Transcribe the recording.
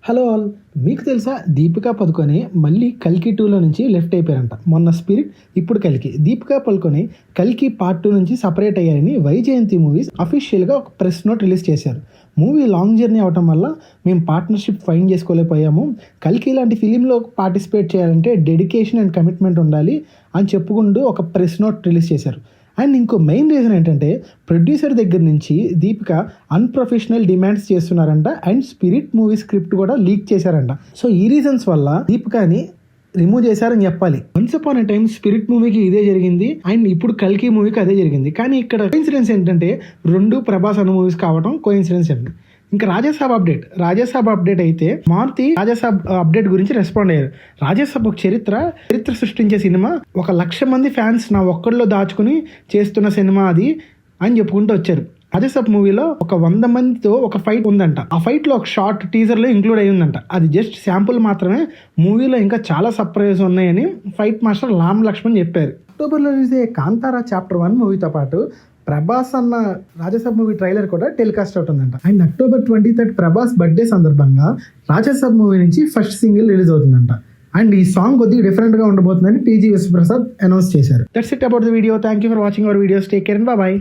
Hello all, మీకు తెలుసా దీపికా పదుకొని మళ్ళీ కల్కి 2లో నుంచి లెఫ్ట్ అయిపోయారంట. మొన్న స్పిరిట్, ఇప్పుడు కల్కి. దీపికా పదుకొని కల్కి పార్ట్ 2 నుంచి సపరేట్ అయ్యారని వైజయంతి మూవీస్ అఫీషియల్గా ఒక ప్రెస్ నోట్ రిలీజ్ చేశారు. మూవీ లాంగ్ జర్నీ అవటం వల్ల మేము పార్ట్నర్షిప్ ఫైండ్ చేసుకోలేకపోయాము. కల్కి లాంటి ఫిలింలో పార్టిసిపేట్ చేయాలంటే డెడికేషన్ అండ్ కమిట్మెంట్ ఉండాలి అని చెప్పుకుంటూ ఒక ప్రెస్ నోట్ రిలీజ్ చేశారు. అండ్ ఇంకో మెయిన్ రీజన్ ఏంటంటే ప్రొడ్యూసర్ దగ్గర నుంచి దీపిక అన్ప్రొఫెషనల్ డిమాండ్స్ చేస్తున్నారంట. అండ్ స్పిరిట్ మూవీ స్క్రిప్ట్ కూడా లీక్ చేశారంట. సో ఈ రీజన్స్ వల్ల దీపికని రిమూవ్ చేశారని చెప్పాలి. Once upon a time spirit మూవీకి ఇదే జరిగింది అండ్ ఇప్పుడు కల్కి మూవీకి అదే జరిగింది. కానీ ఇక్కడ కోఇన్సిడెన్స్ ఏంటంటే రెండు ప్రభాస్ అను మూవీస్ కావడం కోఇన్సిడెన్స్ అండి. ఇంకా రాజాసాబ్ అప్డేట్ అయితే మారుతి రాజాసాబ్ అప్డేట్ గురించి రెస్పాండ్ అయ్యారు. రాజాసాబ్ ఒక చరిత్ర సృష్టించే సినిమా, 1,00,000 మంది ఫ్యాన్స్ నా ఒక్కడిలో దాచుకుని చేస్తున్న సినిమా అది అని చెప్పుకుంటూ వచ్చారు. రాజాసాబ్ మూవీలో 100 మందితో ఒక ఫైట్ ఉందంట. ఆ ఫైట్ లో ఒక షార్ట్ టీజర్ లో ఇంక్లూడ్ అయి ఉందంట. అది జస్ట్ శాంపుల్ మాత్రమే. మూవీలో ఇంకా చాలా సర్ప్రైజ్ ఉన్నాయని ఫైట్ మాస్టర్ రామ్ లక్ష్మణ్ చెప్పారు. అక్టోబర్లో రిలీజ్ అయ్యే కాంతారా చాప్టర్ 1 మూవీతో పాటు ప్రభాస్ అన్న రాజాసాబ్ మూవీ ట్రైలర్ కూడా టెలికాస్ట్ అవుతుందంట. అండ్ అక్టోబర్ 23 ప్రభాస్ బర్త్డే సందర్భంగా రాజాసాబ్ మూవీ నుంచి ఫస్ట్ సింగిల్ రిలీజ్ అవుతుందంట. అండ్ ఈ సాంగ్ కొద్దిగా డిఫరెంట్ గా ఉండబోతుందని టీజీ విశ్వప్రసాద్ అనౌన్స్ చేశారు. That's it about the video. Thank you for watching our videos. Take care and by.